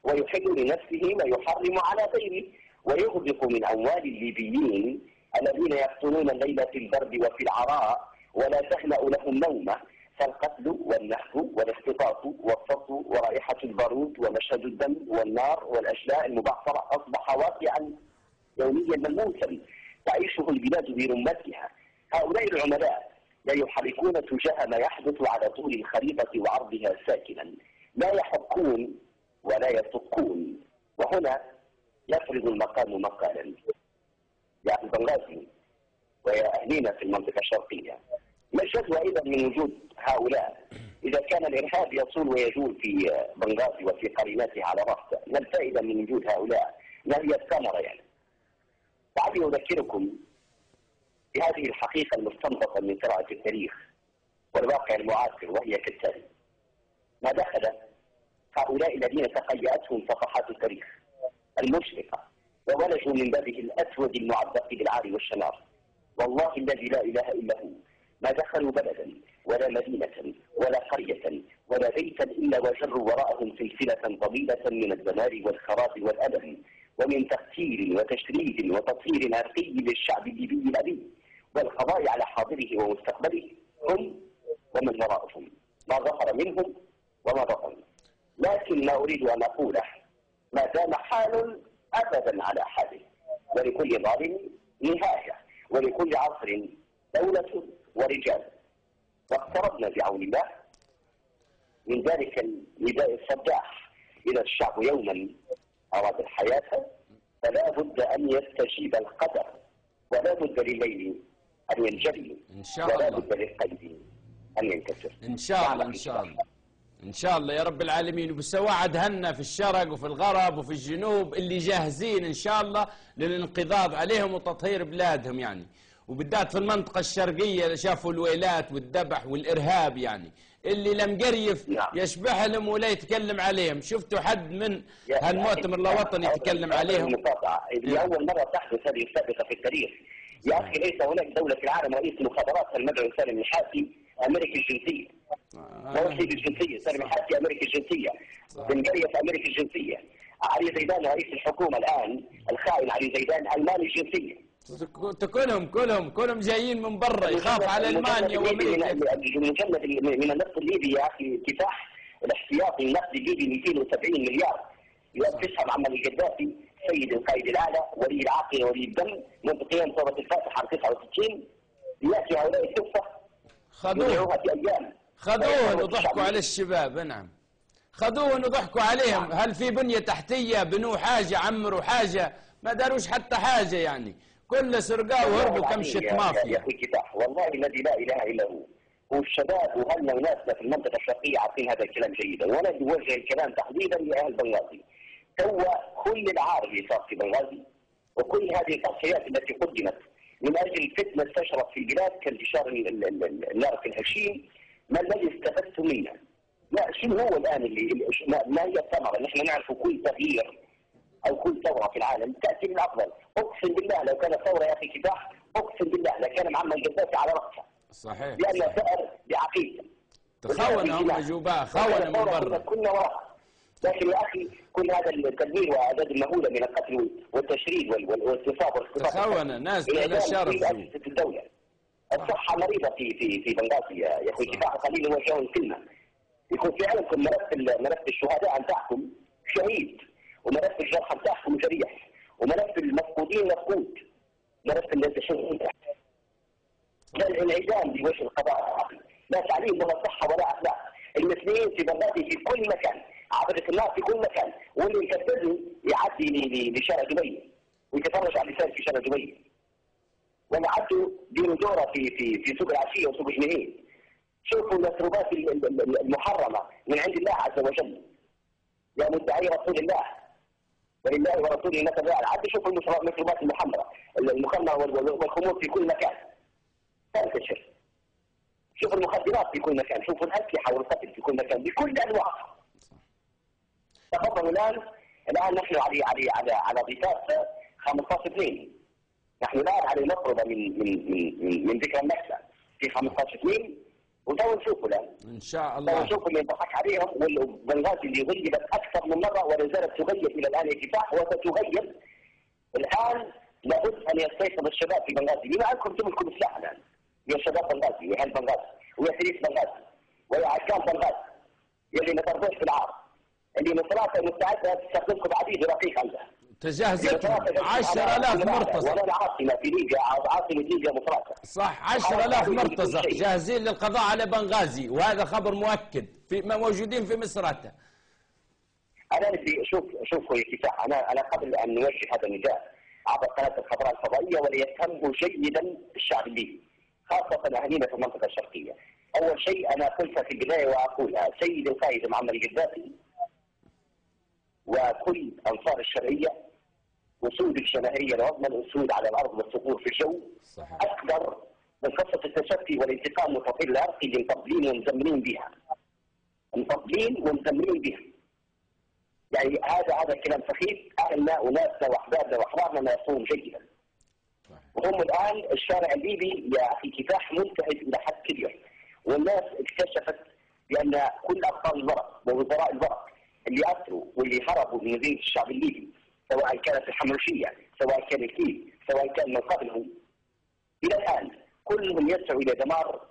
ويحل لنفسه ما يحرم على غيره، ويغدق من أموال الليبيين الذين يقتلون الليل في البرد وفي العراء ولا تهنأ لهم نومة. فالقتل والنهب والاختطاف والسطو ورائحة البارود ومشهد الدم والنار والأشلاء المبعثرة أصبح واقعا يوميا ملموسا تعيشه البلاد برمتها. هؤلاء العملاء لا يحركون تجاه ما يحدث على طول الخريطة وعرضها ساكنا، لا يحقون ولا يطقون. وهنا يفرض المقام مقالا يا أهل بنغازي ويا أهلنا في المنطقة الشرقية، ما الجدوى إذا من وجود هؤلاء؟ إذا كان الإرهاب يصول ويجول في بنغازي وفي قريناته على رأسه، ما الفائدة من وجود هؤلاء؟ ما هي الثمرة يعني؟ دعني أذكركم بهذه الحقيقة المستنبطة من قراءة التاريخ والواقع المعاصر، وهي كالتالي: ما دخل هؤلاء الذين تقيأتهم صفحات التاريخ المشرقة وولجوا من بابه الأسود المعبق بالعار والشنار، والله الذي لا إله إلا هو ما دخلوا بلدا ولا مدينة ولا قرية ولا بيتا إلا وجروا وراءهم سلسلة طويلة من الدمار والخراب والألم، ومن تقتيل وتشريد وتطهير عرقي للشعب الليبي الأبي، والقضاء على حاضره ومستقبله هم ومن وراءهم، ما ظهر منهم وما بطن. لكن ما أريد أن أقوله ما دام حال أبدا على حاله، ولكل ظالم نهاية، ولكل عصر دولة ورجال. واقتربنا بعون الله من ذلك النداء الصداح: إذا الشعب يوما أراد الحياة فلا بد أن يستجيب القدر، ولا بد لليل أن ينجلي، إن شاء ولا الله. بد للقلب أن ينكسر. إن شاء الله إن شاء الله إن شاء الله يا رب العالمين. وبالسواعد هنا في الشرق وفي الغرب وفي الجنوب اللي جاهزين إن شاء الله للانقضاض عليهم وتطهير بلادهم يعني، وبالذات في المنطقة الشرقية اللي شافوا الويلات والذبح والإرهاب يعني، اللي لم قريف نعم. يشبح لهم ولا يتكلم عليهم. شفتوا حد من هالمؤتمر الوطني يتكلم عليهم؟ المقاطعة لأول مرة تحدث هذه السابقة في التاريخ. يا أخي ليس هناك دولة في العالم رئيس مخابرات المدعو سالم النحاسي أمريكي الجنسية، موحد الجنسية، سالم النحاسي أمريكي الجنسية، بن قرية أمريكي الجنسية، علي زيدان رئيس الحكومة الآن الخائن علي زيدان ألماني الجنسية. كلهم جايين من برا، يخاف على المانيا وامريكا. المجند من النفط الليبي يا اخي كفاح الاحتياطي النفط الليبي 270 مليار يوفسها معمر القذافي سيد القائد الاعلى ولي العقل ولي الدم منذ قيام ثوره الفاتح عام 69. ياتي هؤلاء الكفه خذوه في ايام وضحكوا على الشباب. نعم خذوه وضحكوا عليهم. هل في بنيه تحتيه بنوا حاجه، عمروا حاجه؟ ما داروش حتى حاجه يعني، كل سرقاء وهربوا كم شت مافيا. يا اخي كفاح والله الذي لا اله الا هو. والشباب وهلنا وناسنا في المنطقه الشرقيه عارفين هذا الكلام جيدا، وانا بوجه الكلام تحديدا لاهل بنغازي. توا كل العار اللي صار في بنغازي وكل هذه التضحيات التي قدمت من اجل فتنه انتشرت في البلاد كانتشار النار في الهشيم، ما الذي استفدت منه؟ لا، شنو هو الان اللي ما هي الثمره؟ نحن نعرف كل تغيير او كل ثوره في العالم تاتي بالافضل. اقسم بالله لو كانت ثوره يا اخي كفاح اقسم بالله لكان معمر القذافي على راسها. صحيح. لانه ثأر بعقيده. تخون هم جوباه، خون من برا. كنا وراها. لكن يا اخي كل هذا التدمير واعداد المهوله من القتل والتشريد والاغتصاب والاختطاف تخون ناس بلا شرف. الدوله. الصحه مريضه في بنغازي يا اخوي كفاح. قليل وجهه الكلمه. يكون في علمكم ملف الشهداء نتاعكم شهيد، وملف الجرحى نتاعكم جريح، وملف المفقودين مفقود، ملف النازحين لا الانعدام بوجه القضاء، لا تعليم ولا صحه ولا اخلاق. المسلمين في بغداد في كل مكان، عبرة النار في كل مكان، واللي يكذبني يعدي لشارع دبي ويتفرج على اللسان في شارع دبي. ولا عدوا ديروا دوره في سوق العشيه وسوق جنيهين. شوفوا المسروبات المحرمه من عند الله عز وجل. يا مدعي رسول الله ولله ورسوله مثل الاعلى، عدوا شوفوا المشروبات المحمره المخمره والخمور في كل مكان تنتشر. شوفوا المخدرات في كل مكان، شوفوا الاسلحه والقتل في كل مكان بكل انواعها. تفضلوا الان نحن على ضفاف 15/2. نحن الان على المقربه من ذكرى النكسه في 15/2، وتو نشوفوا الان ان شاء الله. نشوفوا اللي يضحك عليهم والبنغازي اللي غيبت اكثر من مره ولا زالت تغيب الى الان الكفاح وستغيب. الان لابد ان يستيقظ الشباب في بنغازي، بما انكم تملكوا السلاح الان يا شباب بنغازي ويا اهل بنغازي ويا سيريس بنغازي ويا عسكر بنغازي يلي ما ترضوش في العار، اللي مصراتها مستعده تستخدمكم عبيد رقيق عندها. تجهزتهم 10,000 مرتزق. ولا العاصمه في ليبيا عاصمه ليبيا مصراتها. صح 10,000 مرتزق جاهزين للقضاء على بنغازي، وهذا خبر مؤكد موجودين في مصراتها. انا بدي شوف يا كفاح، انا قبل ان نوجه هذا النداء عبر قناه الخضراء الفضائيه وليفهمه جيدا الشعب الليبي خاصه اهالينا في المنطقه الشرقيه. اول شيء انا قلتها في البدايه واقولها: سيد القائد معمر القذافي وكل انصار الشرعيه وسود الجماهيريه العظمى، الاسود على الارض والصقور في الجو، صحيح. اكبر من قصه التشفي والانتقام وتطهير العرق اللي مطبلين ومزمرين بها. مطبلين ومزمرين بها. يعني هذا كلام سخيف. اهلنا وناسنا واحبابنا واحرارنا ما يفهمون جيدا. وهم الآن الشارع الليبي يا أخي كفاح ملتهب إلى حد كبير، والناس اكتشفت بأن كل أبطال الورق ووزراء الورق اللي أسروا واللي هربوا من مدينة الشعب الليبي، سواء كانت الحمرشية سواء كان الكيل سواء كان من قبلهم، إلى الآن كلهم يسعوا إلى دمار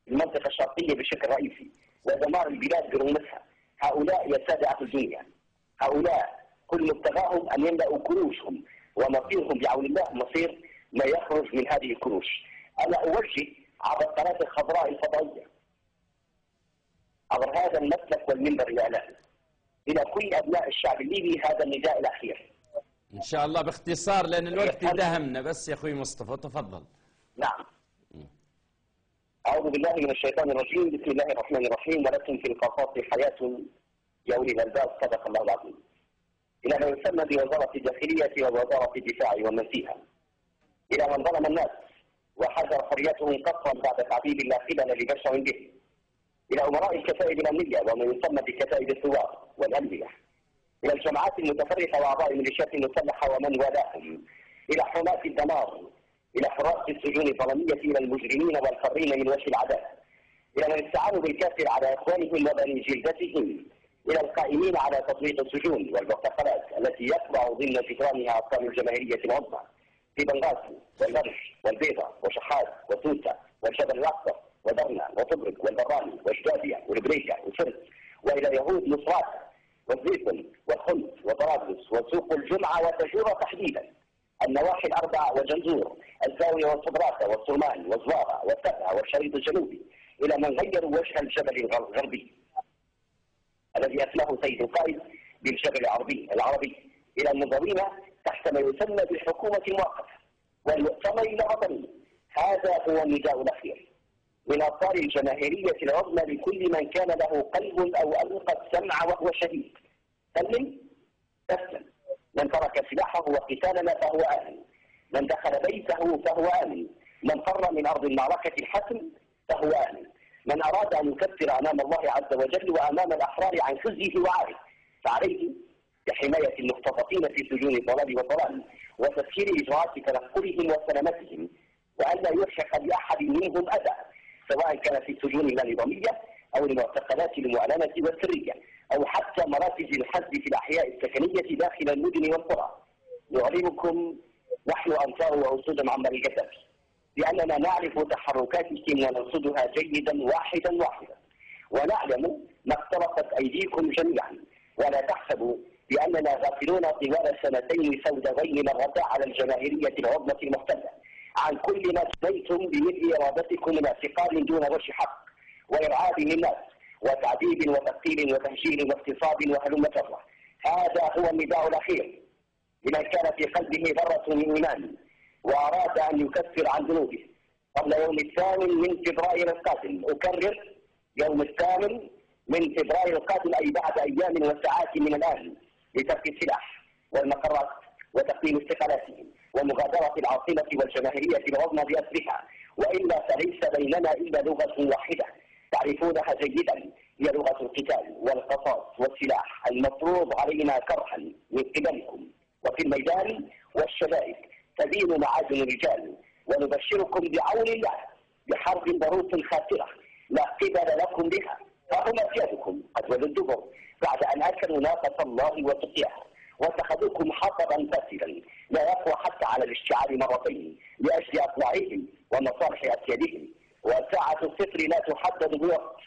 المنطقة الشرقية بشكل رئيسي ودمار البلاد برمتها. هؤلاء يا سادة الدنيا، هؤلاء كل مبتغاهم أن يملأوا كروشهم، ومصيرهم بعون الله مصير ما يخرج من هذه الكروش. أنا أوجه عبر القناة الخضراء الفضائية عبر هذا المسلك والمنبر الإعلامي إلى كل أبناء الشعب الليبي هذا النداء الأخير. إن شاء الله باختصار لأن الوقت داهمنا، بس يا أخوي مصطفى تفضل. نعم. أعوذ بالله من الشيطان الرجيم، بسم الله الرحمن الرحيم. ولكم في القصاص حياة يا أولي الألباب، صدق الله العظيم. إلى ما يسمى بوزارة الداخلية ووزارة الدفاع ومن فيها، إلى من ظلم الناس وحذر حريتهم قطرا بعد تعذيب لا خلل لبشر به، إلى أمراء الكتائب الأمنية ومن يسمى بكتائب الثوار والأنبياء، إلى الجماعات المتفرقة وأعضاء الميليشيات المسلحة ومن والاهم، إلى حماة الدمار، إلى حراس السجون الظلمية، إلى المجرمين والفرين من وجه العدالة، إلى من استعانوا بالكافر على إخوانهم وبني جلدتهم، إلى القائمين على تطبيق السجون والمعتقلات التي يتبع ضمن جدرانها أبطال الجماهيرية العظمى في بنغازي والبرش والبيضة وشحات وتوتا والجبل الأخضر ودرنا وطبرق والبراني وجدابية والبريكة وفرس، وإلى يهود نصرات والزيتون والخلد وطرابلس وسوق الجمعة وتجورة تحديدا، النواحي الأربع وجنزور، الزاوية والصبراتة والصرمان والزوارة والسبعة والشريط الجنوبي، إلى من غيروا وجه الجبل الغربي الذي أسماه سيد القائد بالجبل العربي، إلى المنظمين تحت ما يسمى بالحكومة المؤقتة والمؤتمر الوطني. هذا هو النداء الأخير من أبطال الجماهيرية العظمى لكل من كان له قلب أو ألقى السمع وهو شهيد. سلم تسلم. من ترك سلاحه وقتالنا فهو آمن، من دخل بيته فهو آمن، من فر من أرض المعركة الحسم فهو آمن، من أراد أن يكفر أمام الله عز وجل وأمام الأحرار عن خزيه وعاره فعليه بحماية المختطفين في سجون الضلال والضلال وتسهيل إجراءات تنقلهم وسلامتهم، وأن لا يلحق بأحد منهم أذى سواء كان في السجون اللانظامية أو المعتقلات المعلنة والسرية أو حتى مراكز الحز في الأحياء السكنية داخل المدن والقرى. نعلمكم نحن أنصار وأسود معمر القذافي لأننا نعرف تحركاتكم ونرصدها جيدا واحدا ونعلم ما اقترفت أيديكم جميعا، ولا تحسبوا بأننا غافلون طوال سنتين سوداوين مرتا على الجماهيرية العظمى المحتلة عن كل ما جنيتم بمثل إرادتكم من اعتقال دون وجه حق وإرعاب للناس وتعذيب وتقتيل وتهجير واغتصاب وهلم جرة. هذا هو النداء الأخير لمن كان في قلبه ذرة من إيمان وأراد أن يكفر عن ذنوبه قبل يوم 8 من فبراير القادم. أكرر، يوم 8 من فبراير القادم، أي بعد أيام وساعات من الآن، لترك السلاح والمقرات وتقديم استقالاتهم ومغادرة العاصمة والجماهيرية العظمى بأسرها، وإلا فليس بيننا إلا لغة واحدة تعرفونها جيدا، هي لغة القتال والقصاص والسلاح المفروض علينا كرها من قبلكم. وفي الميدان والشدائد تبين معادن الرجال، ونبشركم بعون الله بحرب ضروس خاسرة لا قبل لكم بها، فهم أسيادكم قد ولوا الدبر بعد أن أكلوا ناقة الله وسقياها واتخذوكم حطبا فاسدا لا يقوى حتى على الاشتعال مرتين لأجل أطلاعهم ومصالح أسيادهم. وساعة الصفر لا تحدد بوقت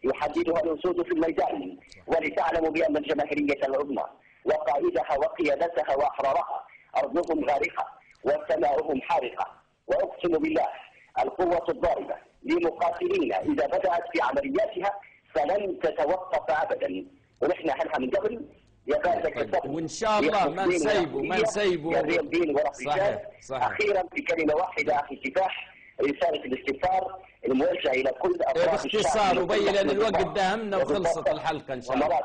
يحددها الأسود في الميدان، ولتعلموا بأن الجماهيرية العظمى وقائدها وقيادتها وأحرارها أرضهم غارقة وسماؤهم حارقة. وأقسم بالله القوة الضاربة لمقاتلين إذا بدأت في عملياتها فلن تتوقف أبدا، ونحن هلها من قبل وإن شاء الله ما نسيبه صحيح. أخيرا بكلمة واحدة أخي كفاح، رسالة الاستغفار الموجهة إلى كل أفراد باختصار وبين أن الوقت داهمنا وخلصت الحلقة إن شاء الله.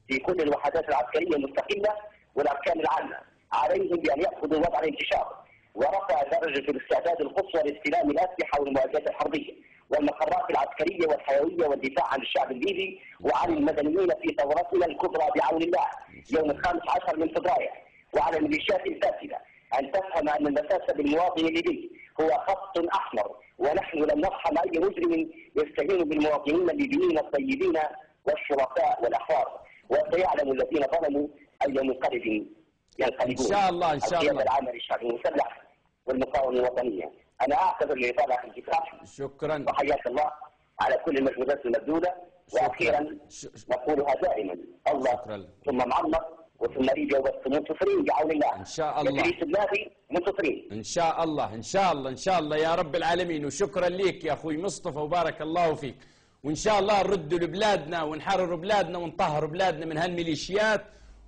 في كل الوحدات العسكرية المستقلة والأركان العامة عليهم بأن يأخذوا وضع الانتشار ورفع درجة الاستعداد القصوى لاستلام الأسلحة والمعدات الحربية والمقرات العسكرية والحيوية والدفاع عن الشعب الليبي وعن المدنيين في ثورتنا الكبرى بعون الله يوم 15 من فبراير، وعلى الميليشيات الفاسدة أن تفهم أن المساس بالمواطن الليبي هو خط أحمر، ونحن لن نرحم أي مجرم يستهين بالمواطنين الليبيين الطيبين والشرفاء والأحرار، وسيعلم الذين ظلموا أي منقلب ينقلبون. إن شاء الله إن شاء الله. القيادة العامة للشعب المسلح والمقاومة الوطنية. أنا أعتذر لإطالة الكفاح. شكرا. وحياك الله على كل المجهودات المبذولة. وأخيرا نقولها دائما: الله ثم معمر وثم ليبيا وبس منتصرين بعون الله. إن شاء الله. يدريس بلادي منتصرين. إن شاء الله إن شاء الله إن شاء الله يا رب العالمين. وشكرا ليك يا أخوي مصطفى وبارك الله فيك. وإن شاء الله نرد لبلادنا ونحرر بلادنا ونطهر بلادنا من هالميليشيات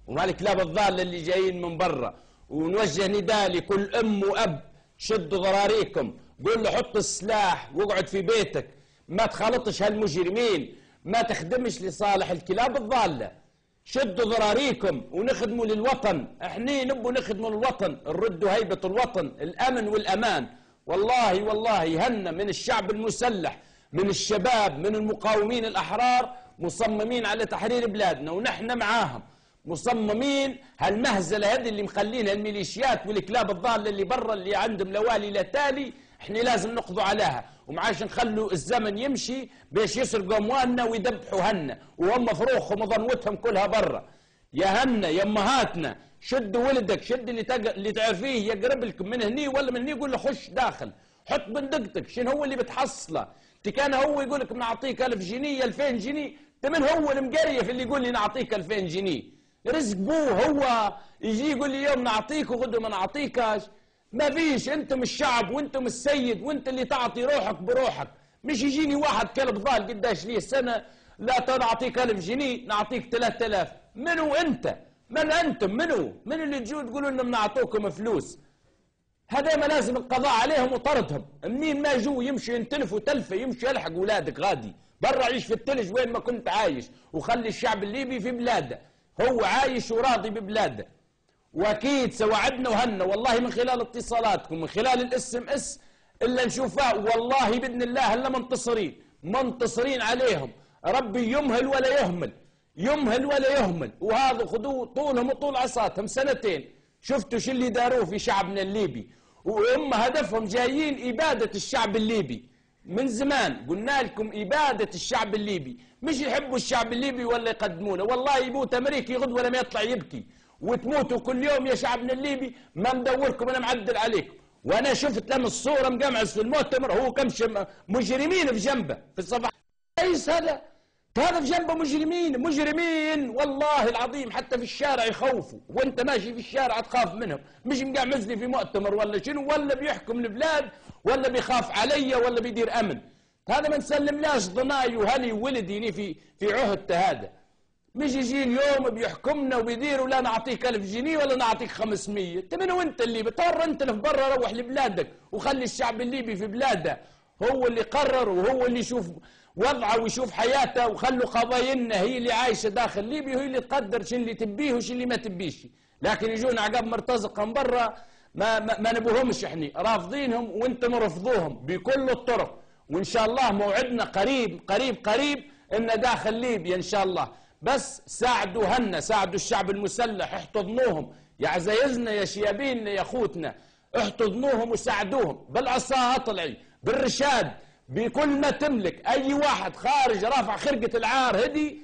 وهالكلاب الضالة اللي جايين من برا. ونوجه نداء لكل أم وأب: شدوا ضراريكم، قول له حط السلاح واقعد في بيتك، ما تخالطش هالمجرمين، ما تخدمش لصالح الكلاب الضالة. شدوا ضراريكم ونخدموا للوطن. احنا نبوا نخدموا للوطن، نردوا هيبة الوطن، الأمن والأمان. والله والله يهنا من الشعب المسلح، من الشباب، من المقاومين الأحرار، مصممين على تحرير بلادنا، ونحن معاهم مصممين. هالمهزلة هذه اللي مخلينها الميليشيات والكلاب الضالة اللي برا اللي عندهم لوالي لا تالي، احنا لازم نقضوا عليها، ومعاش نخلوا الزمن يمشي باش يسرقوا اموالنا ويذبحوا هنا وهم فروخهم وظنوتهم كلها برا. يا هنا يا امهاتنا، شدوا ولدك، شد اللي تعرفيه يقرب لكم من هني ولا من هني، يقول له خش داخل، حط بندقتك. شنو هو اللي بتحصله؟ كان هو يقول لك نعطيك 1000 جنيه 2000 جنيه، من هو المقريف اللي يقول لي نعطيك 2000 جنيه؟ رزق بوه هو يجي يقول لي يوم نعطيك وغدا ما نعطيكاش. ما فيش، انتم الشعب وانتم السيد وانت اللي تعطي روحك بروحك. مش يجيني واحد كلب ضال قداش ليه سنه لا نعطيك 1000 جنيه نعطيك 3000. منو انت؟ من انتم؟ منو اللي تجوا تقولوا انهم نعطوكم فلوس؟ هذا ما لازم القضاء عليهم وطردهم. منين ما يجوا يمشوا ينتلفوا تلفه، يمشوا يلحق اولادك غادي برا، عيش في التلج وين ما كنت عايش، وخلي الشعب الليبي في بلاده، هو عايش وراضي ببلاده. واكيد سوعدنا وهنا والله من خلال اتصالاتكم من خلال الSMS الا نشوفها، والله باذن الله الا منتصرين عليهم. ربي يمهل ولا يهمل، يمهل ولا يهمل. وهذا خذوه طولهم وطول عصاتهم سنتين، شفتوا شو اللي داروه في شعبنا الليبي، وهم هدفهم جايين اباده الشعب الليبي. من زمان قلنا لكم اباده الشعب الليبي، مش يحبوا الشعب الليبي ولا يقدمونه. والله يموت امريكي غد ولا ما يطلع يبكي، وتموتوا كل يوم يا شعبنا الليبي. ما مدوركم انا معدل عليكم. وانا شفت لما الصوره مقمعس في المؤتمر، هو كم مجرمين في جنبه في الصفحه. ليس هذا في جنبه مجرمين والله العظيم، حتى في الشارع يخوفوا، وانت ماشي في الشارع تخاف منهم. مش مقعمز لي في مؤتمر ولا شنو، ولا بيحكم البلاد ولا بيخاف علي ولا بيدير امن. هذا ما نسلملاش ضناي وهلي وولدي في عهدته. هذا مش يجي اليوم بيحكمنا وبيدير ولا نعطيك 1000 جنيه ولا نعطيك 500. انت منو انت اللي بتضطر انت اللي في برا؟ روح لبلادك وخلي الشعب الليبي في بلاده، هو اللي قرر وهو اللي يشوف وضعه ويشوف حياته. وخلوا قضايلنا هي اللي عايشه داخل ليبيا وهي اللي تقدر شو اللي تبيه وشو اللي ما تبيش. لكن يجونا عقب مرتزقه من برا ما نبوهمش، احنا رافضينهم وانتم رفضوهم بكل الطرق. وان شاء الله موعدنا قريب ان داخل ليبيا ان شاء الله. بس ساعدوا ساعدوا الشعب المسلح، احتضنوهم يا عزايزنا يا شيابيننا يا اخوتنا، احتضنوهم وساعدوهم بالعصا اطلعي بالرشاد بكل ما تملك. اي واحد خارج رافع خرقة العار هدي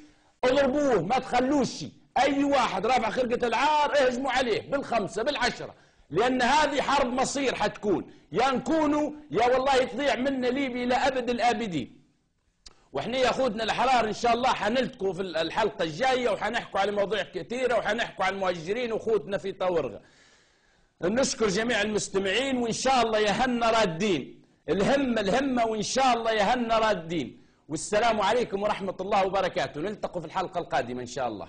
اضربوه، ما تخلوش. اي واحد رافع خرقة العار اهجموا عليه بالخمسة بالعشرة، لان هذه حرب مصير حتكون، يا نكونوا يا والله تضيع منا ليبيا الى ابد الابدين. واحنا يا اخوتنا الاحرار ان شاء الله حنلتقوا في الحلقه الجايه وحنحكوا على مواضيع كثيره وحنحكوا عن المهجرين واخوتنا في طورغه. نشكر جميع المستمعين وان شاء الله يهنا رادين، الهمه وان شاء الله يهنا رادين. والسلام عليكم ورحمه الله وبركاته. نلتقوا في الحلقه القادمه ان شاء الله.